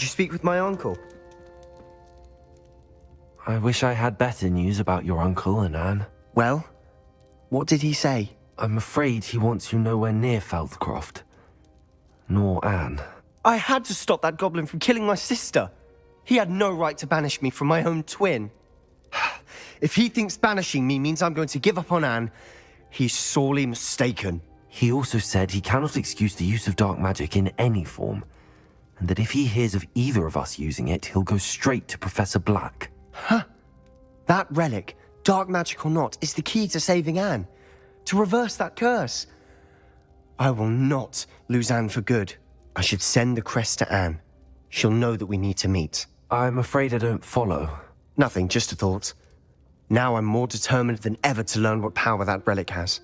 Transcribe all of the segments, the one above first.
you speak with my uncle? I wish I had better news about your uncle and Anne. Well, what did he say? I'm afraid he wants you nowhere near Feldcroft. Nor Anne. I had to stop that goblin from killing my sister. He had no right to banish me from my own twin. If he thinks banishing me means I'm going to give up on Anne, he's sorely mistaken. He also said he cannot excuse the use of dark magic in any form, and that if he hears of either of us using it, he'll go straight to Professor Black. Huh. That relic, dark magic or not, is the key to saving Anne. To reverse that curse. I will not lose Anne for good. I should send the crest to Anne. She'll know that we need to meet. I'm afraid I don't follow. Nothing, just a thought. Now I'm more determined than ever to learn what power that relic has.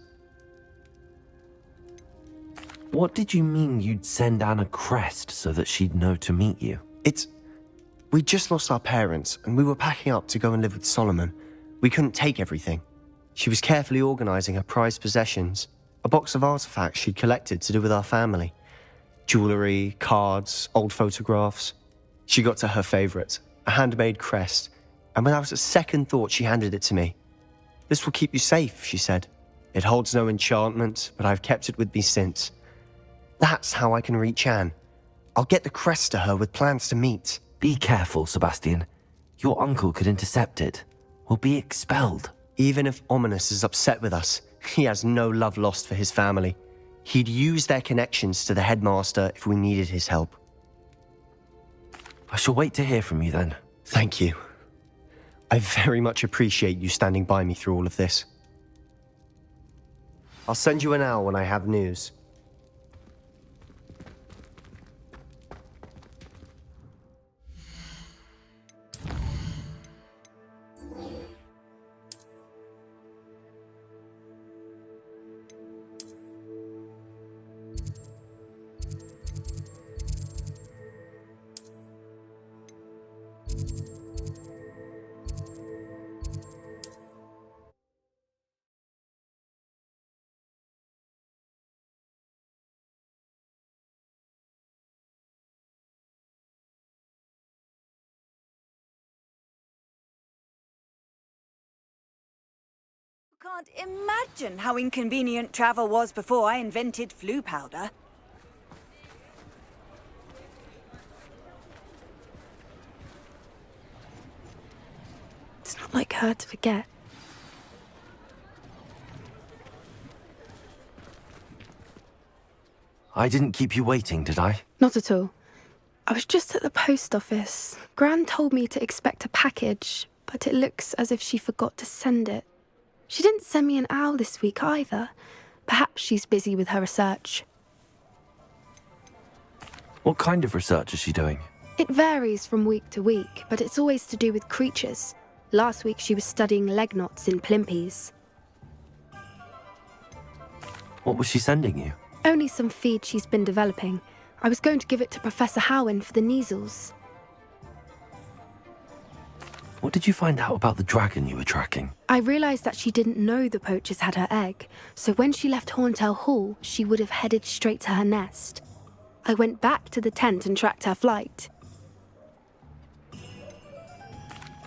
What did you mean you'd send Anne a crest so that she'd know to meet you? We just lost our parents, and we were packing up to go and live with Solomon. We couldn't take everything. She was carefully organizing her prized possessions, a box of artifacts she'd collected to do with our family. Jewelry, cards, old photographs. She got to her favorite, a handmade crest, and without a second thought she handed it to me. "This will keep you safe," she said. "It holds no enchantment, but I've kept it with me since. That's how I can reach Anne. I'll get the crest to her with plans to meet." Be careful, Sebastian. Your uncle could intercept it. We'll be expelled. Even if Ominous is upset with us, he has no love lost for his family. He'd use their connections to the headmaster if we needed his help. I shall wait to hear from you then. Thank you. I very much appreciate you standing by me through all of this. I'll send you an owl when I have news. Can't imagine how inconvenient travel was before I invented flu powder. It's not like her to forget. I didn't keep you waiting, did I? Not at all. I was just at the post office. Gran told me to expect a package, but it looks as if she forgot to send it. She didn't send me an owl this week either. Perhaps she's busy with her research. What kind of research is she doing? It varies from week to week, but it's always to do with creatures. Last week she was studying leg knots in plimpies. What was she sending you? Only some feed she's been developing. I was going to give it to Professor Howin for the measles. What did you find out about the dragon you were tracking? I realised that she didn't know the poachers had her egg, so when she left Horntail Hall, she would have headed straight to her nest. I went back to the tent and tracked her flight.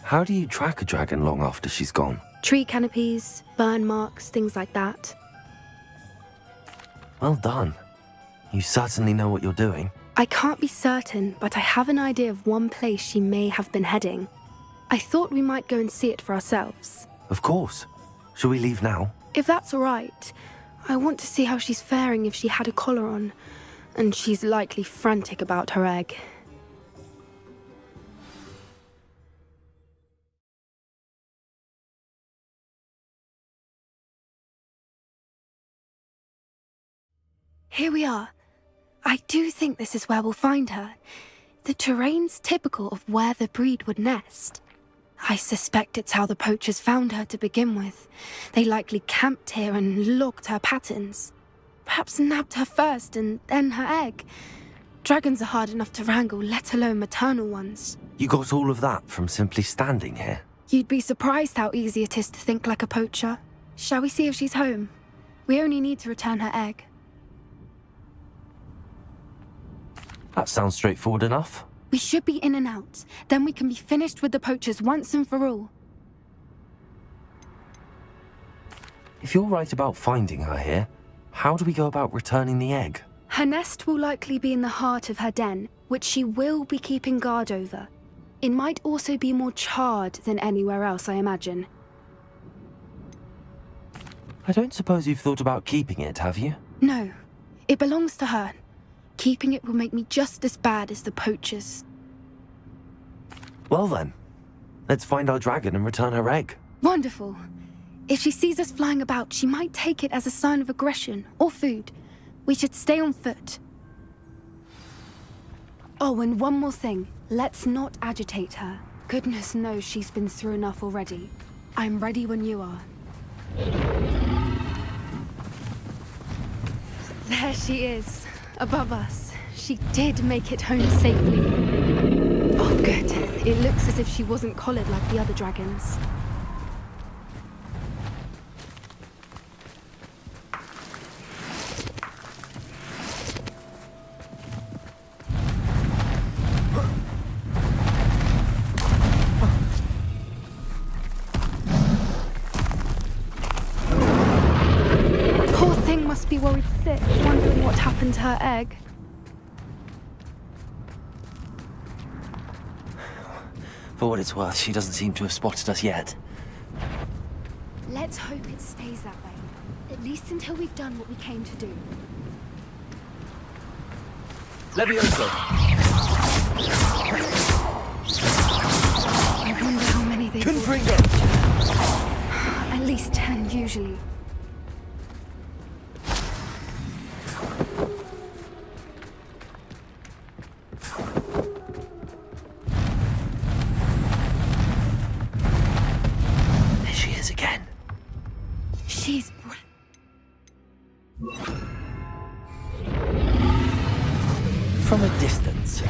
How do you track a dragon long after she's gone? Tree canopies, burn marks, things like that. Well done. You certainly know what you're doing. I can't be certain, but I have an idea of one place she may have been heading. I thought we might go and see it for ourselves. Of course. Shall we leave now? If that's all right. I want to see how she's faring if she had a collar on, and she's likely frantic about her egg. Here we are. I do think this is where we'll find her. The terrain's typical of where the breed would nest. I suspect it's how the poachers found her to begin with. They likely camped here and logged her patterns. Perhaps nabbed her first and then her egg. Dragons are hard enough to wrangle, let alone maternal ones. You got all of that from simply standing here? You'd be surprised how easy it is to think like a poacher. Shall we see if she's home? We only need to return her egg. That sounds straightforward enough. We should be in and out. Then we can be finished with the poachers once and for all. If you're right about finding her here, how do we go about returning the egg? Her nest will likely be in the heart of her den, which she will be keeping guard over. It might also be more charred than anywhere else, I imagine. I don't suppose you've thought about keeping it, have you? No, it belongs to her. Keeping it will make me just as bad as the poachers. Well then, let's find our dragon and return her egg. Wonderful. If she sees us flying about, she might take it as a sign of aggression or food. We should stay on foot. Oh, and one more thing. Let's not agitate her. Goodness knows she's been through enough already. I'm ready when you are. There she is, above us. She did make it home safely. Oh, good. It looks as if she wasn't collared like the other dragons. Must be worried sick, wondering what happened to her egg. For what it's worth, she doesn't seem to have spotted us yet. Let's hope it stays that way. At least until we've done what we came to do. Levioso! I wonder how many they Confringo! At least 10 usually. She's... From a distance.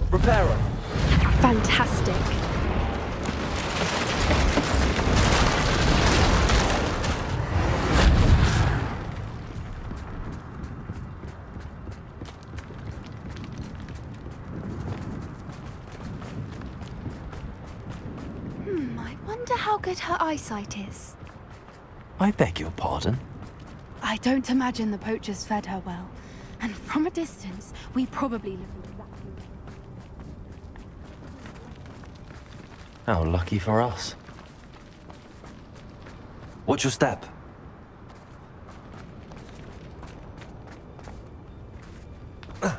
Reparo. Fantastic. I wonder how good her eyesight is. I beg your pardon? I don't imagine the poachers fed her well. And from a distance, we probably live exactly. How lucky for us. Watch your step. Pity.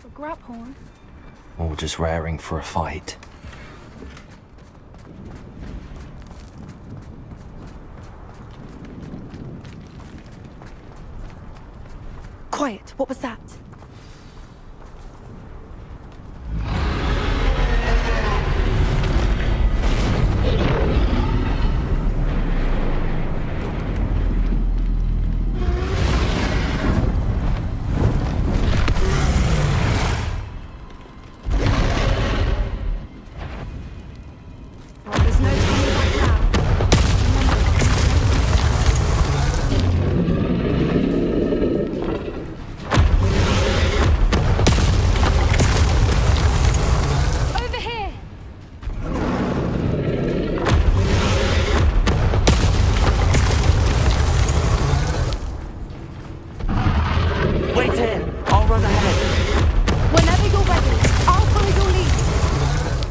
A grab-horn? Or just raring for a fight. Quiet, what was that?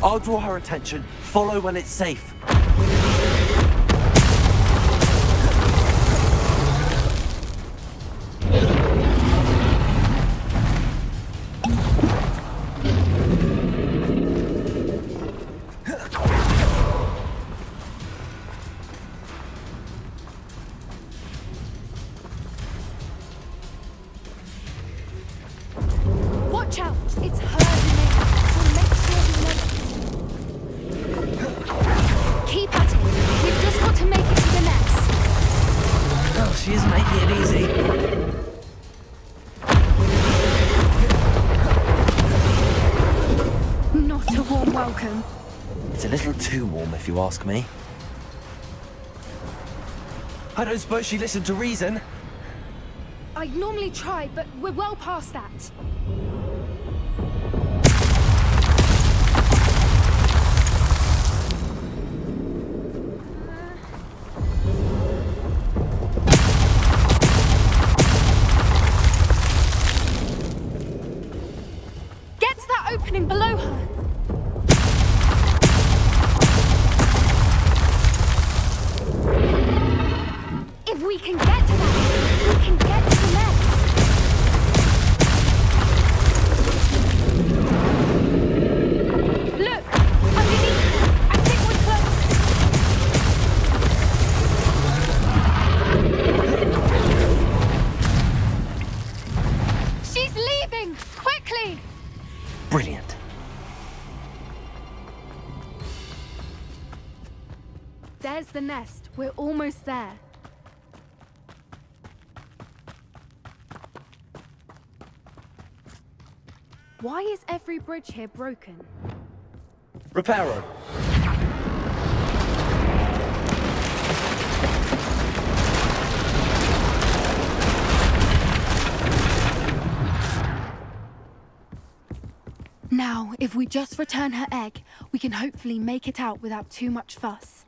I'll draw her attention. Follow when it's safe. Watch out! It's her name. We'll make sure we never... Keep at it. We've just got to make it to the nest. Oh, she is making it easy. Not a warm welcome. It's a little too warm, if you ask me. I don't suppose she listened to reason. I normally try, but we're well past that. Get to that opening below her. If we can get to that, we can get to the nest. Look! Underneath her! I think we're close. She's leaving! Quickly! Brilliant. There's the nest. We're almost there. Why is every bridge here broken? Reparo. Now, if we just return her egg, we can hopefully make it out without too much fuss.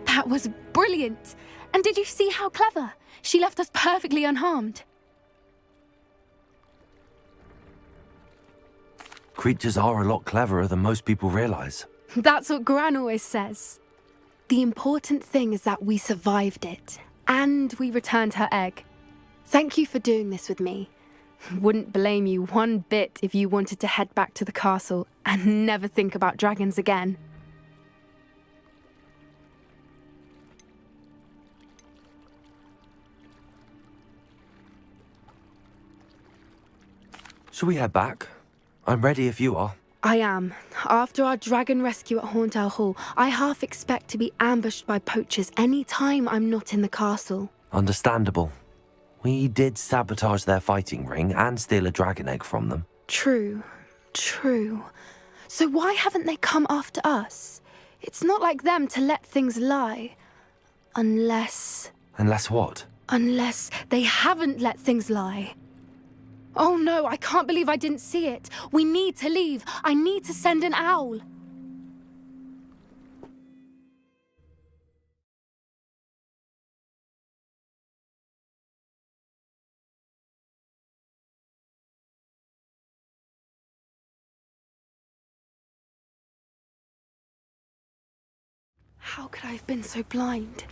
That was brilliant! And did you see how clever? She left us perfectly unharmed. Creatures are a lot cleverer than most people realize. That's what Gran always says. The important thing is that we survived it, and we returned her egg. Thank you for doing this with me. Wouldn't blame you one bit if you wanted to head back to the castle and never think about dragons again. Shall we head back? I'm ready if you are. I am. After our dragon rescue at Hauntel Hall, I half expect to be ambushed by poachers any time I'm not in the castle. Understandable. We did sabotage their fighting ring and steal a dragon egg from them. True. So why haven't they come after us? It's not like them to let things lie. Unless What? Unless they haven't let things lie. Oh no, I can't believe I didn't see it. We need to leave. I need to send an owl. How could I have been so blind?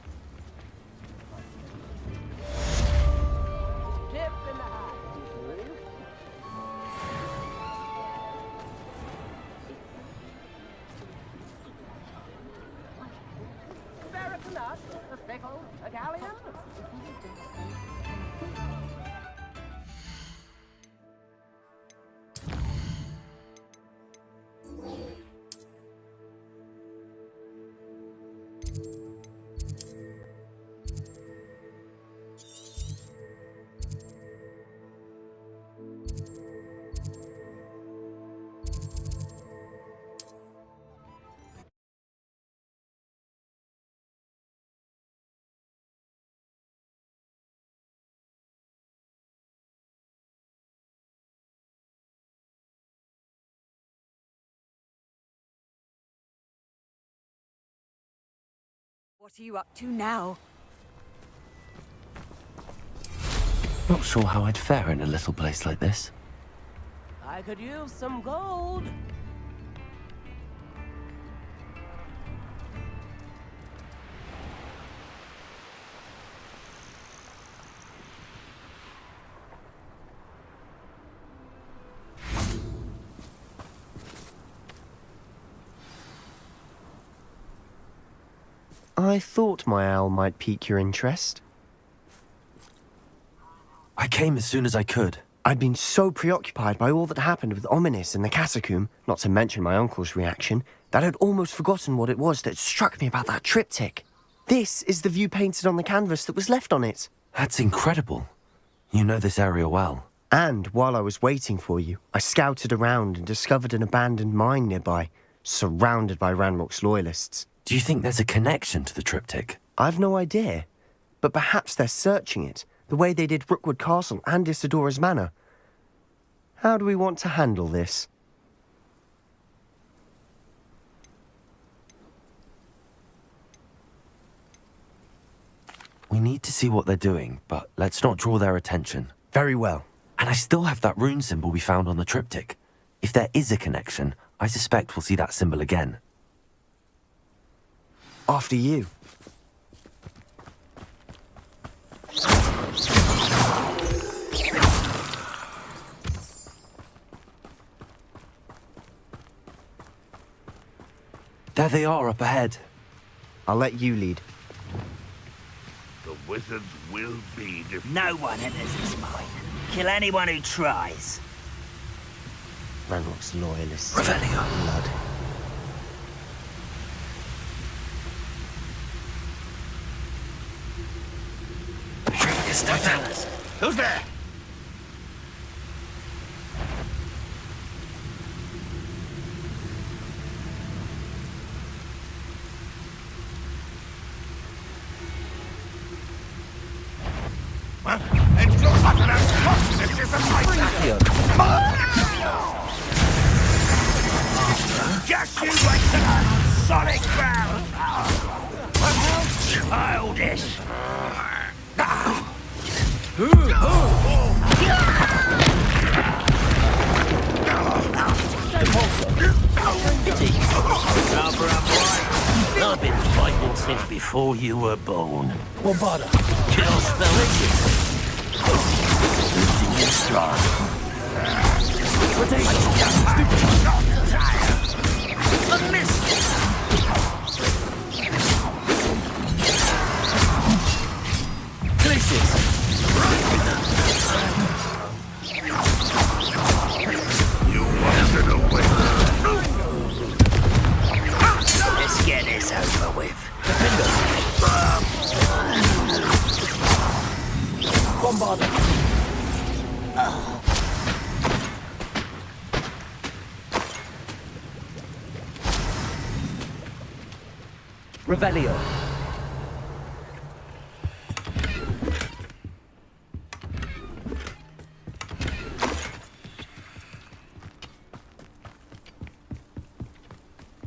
What are you up to now? Not sure how I'd fare in a little place like this. I could use some gold. I thought my owl might pique your interest. I came as soon as I could. I'd been so preoccupied by all that happened with Ominis and the catacomb, not to mention my uncle's reaction, that I'd almost forgotten what it was that struck me about that triptych. This is the view painted on the canvas that was left on it. That's incredible. You know this area well. And while I was waiting for you, I scouted around and discovered an abandoned mine nearby, surrounded by Ranrock's loyalists. Do you think there's a connection to the triptych? I've no idea, but perhaps they're searching it, the way they did Rookwood Castle and Isidora's Manor. How do we want to handle this? We need to see what they're doing, but let's not draw their attention. Very well. And I still have that rune symbol we found on the triptych. If there is a connection, I suspect we'll see that symbol again. After you. There they are up ahead. I'll let you lead. The wizards will be defeated. No one enters this mine. Kill anyone who tries. Ranrock's loyalists. Revelio. Blood. Who's there? Huh? It's your button. This is a fight. Just you wait to learn. Solid ground. How childish. I've been fighting since before you were born. Bombada. Kill spell lifting you strong. A miss. You wanted away. Let's get this over with. Bombada. Revelio.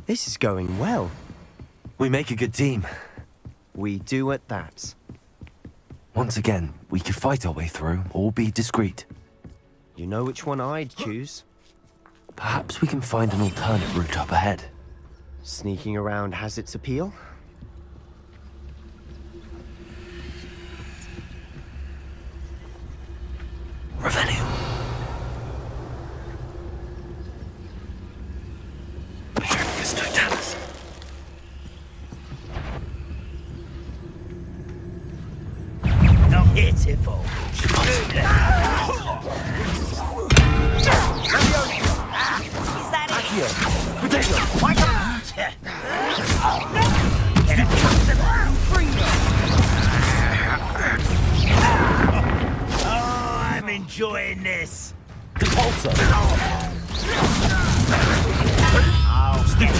This is going well. We make a good team. We do at that. Once again, we could fight our way through or be discreet. You know which one I'd choose? Perhaps we can find an alternate route up ahead. Sneaking around has its appeal. Revelio. Not pitiful. Is that it? Why Oh, I'm enjoying this. Repulsor. Oh, stick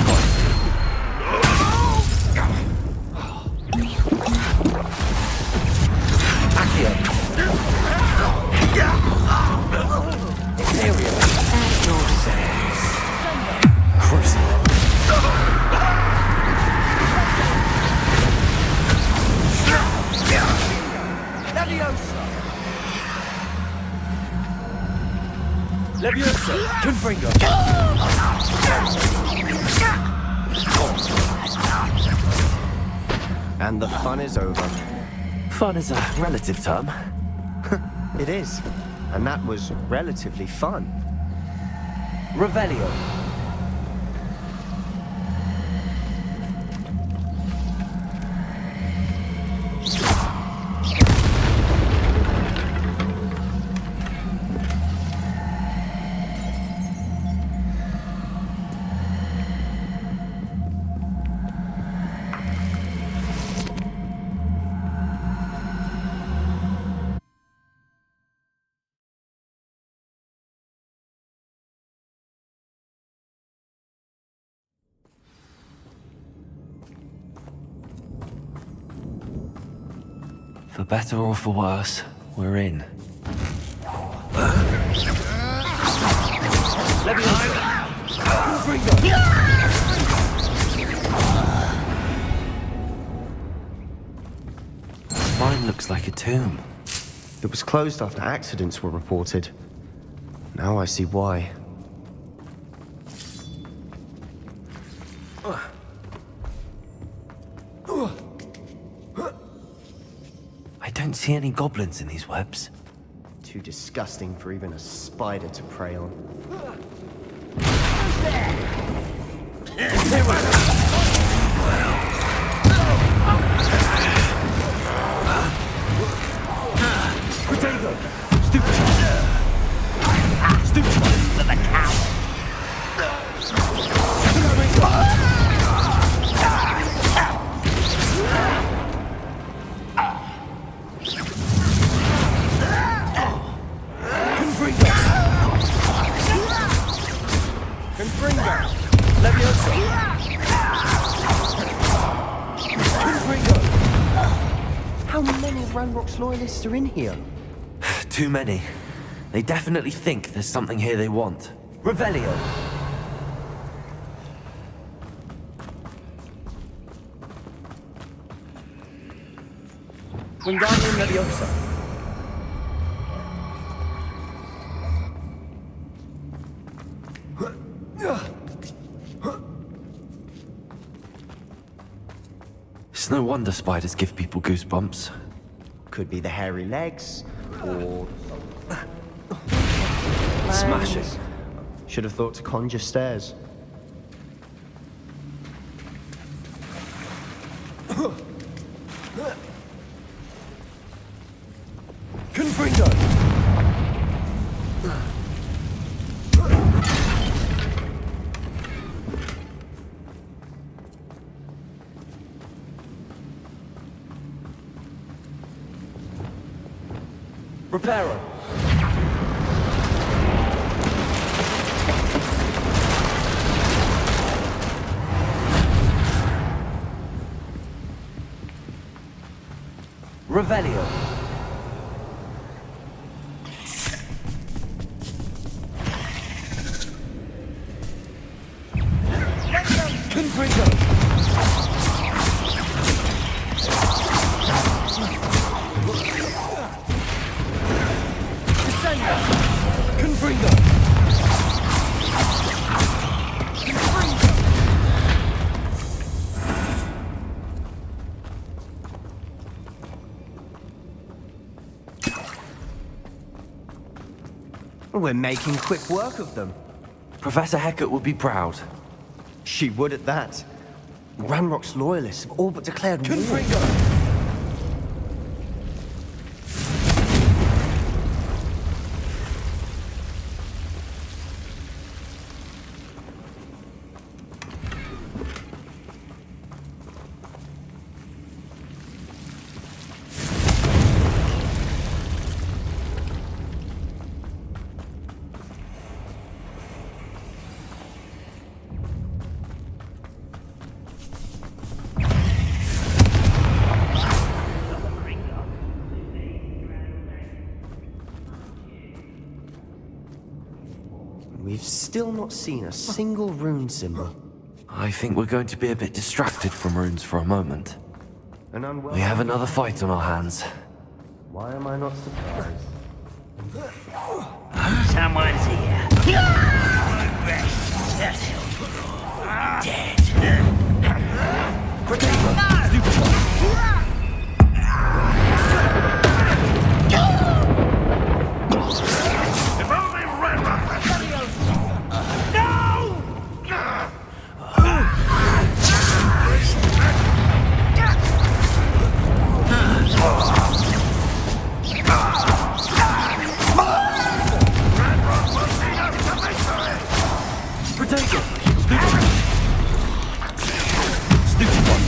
Leviosa! Confringo! And the fun is over. Fun is a relative term. It is. And that was relatively fun. Revelio! For better or for worse, we're in. Leviosa! Confringo! Mine looks like a tomb. It was closed after accidents were reported. Now I see why. I don't see any goblins in these webs. Too disgusting for even a spider to prey on. Protego! Stupid! Stupid! With a cow. Confringo! Confringo! Leviosa! Confringo! How many Ranrock's loyalists are in here? Too many. They definitely think there's something here they want. Revelio! Wingardium Leviosa! It's no wonder spiders give people goosebumps. Could be the hairy legs, or... Smashing. Should have thought to conjure stairs. Confringo! Reparo! Revelio! Confringo! Confringo! We're making quick work of them. Professor Hecat would be proud. She would at that. Ranrock's loyalists have all but declared war. Confringo! We've still not seen a single rune symbol. I think we're going to be a bit distracted from runes for a moment. An unwelcome... We have another fight on our hands. Why am I not surprised? Someone's here. Evolving red rock. Potato! Stupid! Stupid one!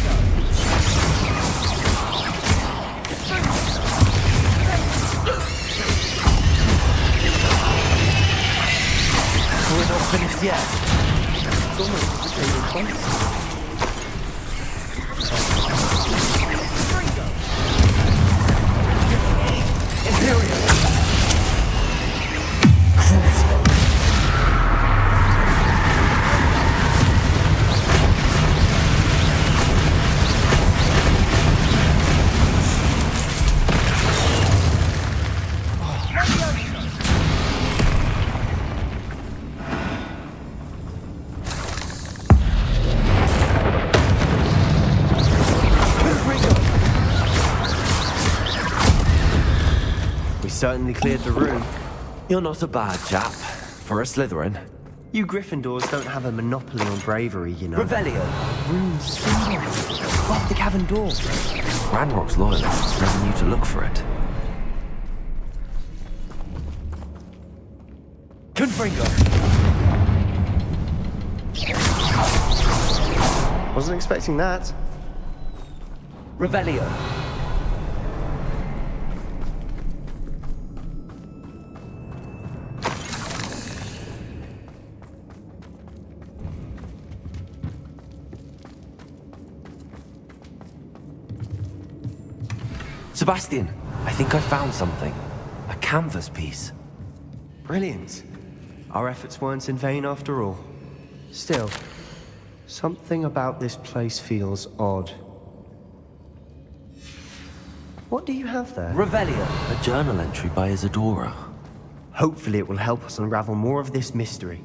We're not finished yet. It's almost potato punch. Imperial! Certainly cleared the room. You're not a bad chap. For a Slytherin. You Gryffindors don't have a monopoly on bravery, you know. Revelio! Off the cavern door. Ranrock's loyalists never knew to look for it. Confringo! Wasn't expecting that. Revelio! Sebastian, I think I found something. A canvas piece. Brilliant. Our efforts weren't in vain after all. Still, something about this place feels odd. What do you have there? Revelio! A journal entry by Isadora. Hopefully it will help us unravel more of this mystery.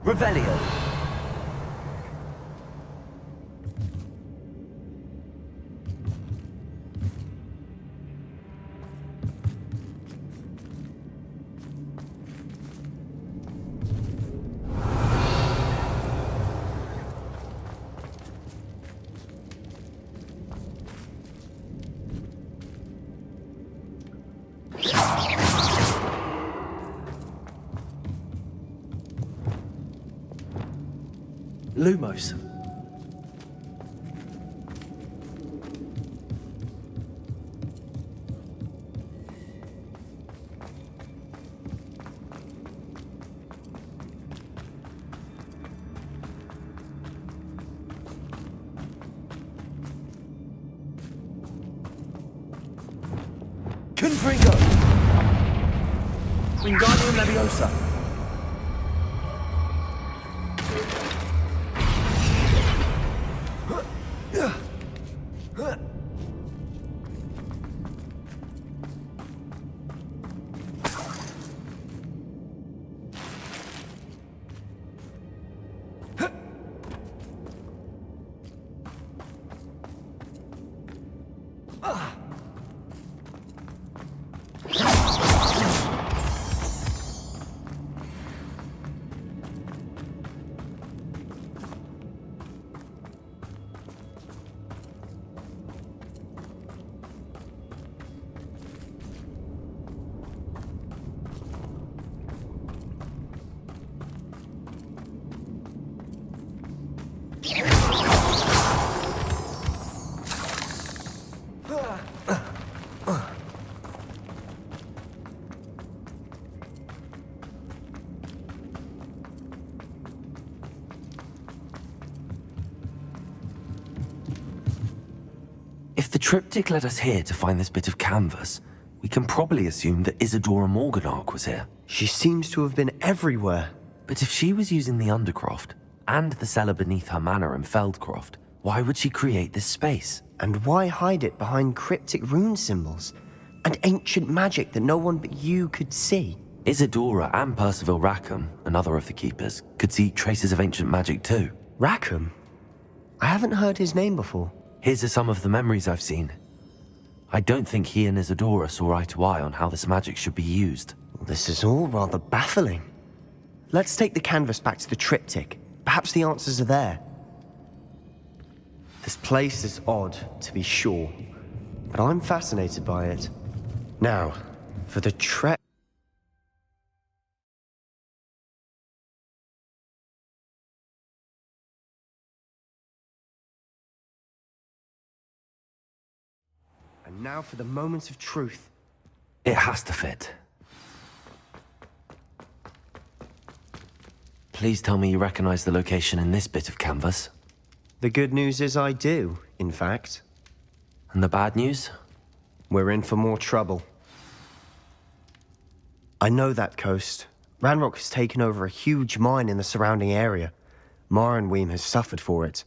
Revelio! Lumos. Confringo! Wingardium Leviosa! If the triptych led us here to find this bit of canvas, we can probably assume that Isadora Morganach was here. She seems to have been everywhere. But if she was using the Undercroft, and the cellar beneath her manor in Feldcroft, why would she create this space? And why hide it behind cryptic rune symbols? And ancient magic that no one but you could see? Isadora and Percival Rackham, another of the keepers, could see traces of ancient magic too. Rackham? I haven't heard his name before. Here's are some of the memories I've seen. I don't think he and Isadora saw eye to eye on how this magic should be used. This is all rather baffling. Let's take the canvas back to the triptych. Perhaps the answers are there. This place is odd, to be sure, but I'm fascinated by it. Now, for the And now for the moment of truth. It has to fit. Please tell me you recognize the location in this bit of canvas. The good news is I do, in fact. And the bad news? We're in for more trouble. I know that coast. Ranrock has taken over a huge mine in the surrounding area. Marenweem has suffered for it.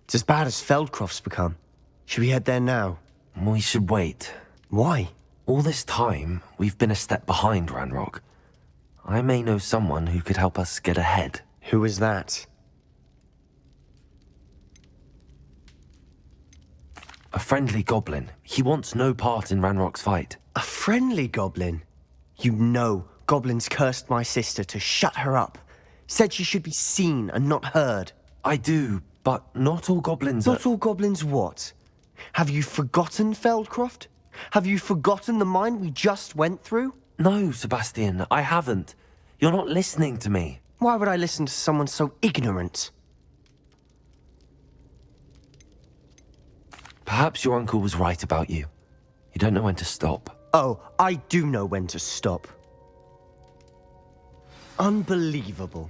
It's as bad as Feldcroft's become. Should we head there now? We should wait. Why? All this time, we've been a step behind Ranrock. I may know someone who could help us get ahead. Who is that? A friendly goblin. He wants no part in Ranrock's fight. A friendly goblin? You know, goblins cursed my sister to shut her up. Said she should be seen and not heard. I do, but not all goblins Not all goblins what? Have you forgotten Feldcroft? Have you forgotten the mine we just went through? No, Sebastian, I haven't. You're not listening to me. Why would I listen to someone so ignorant? Perhaps your uncle was right about you. You don't know when to stop. Oh, I do know when to stop. Unbelievable.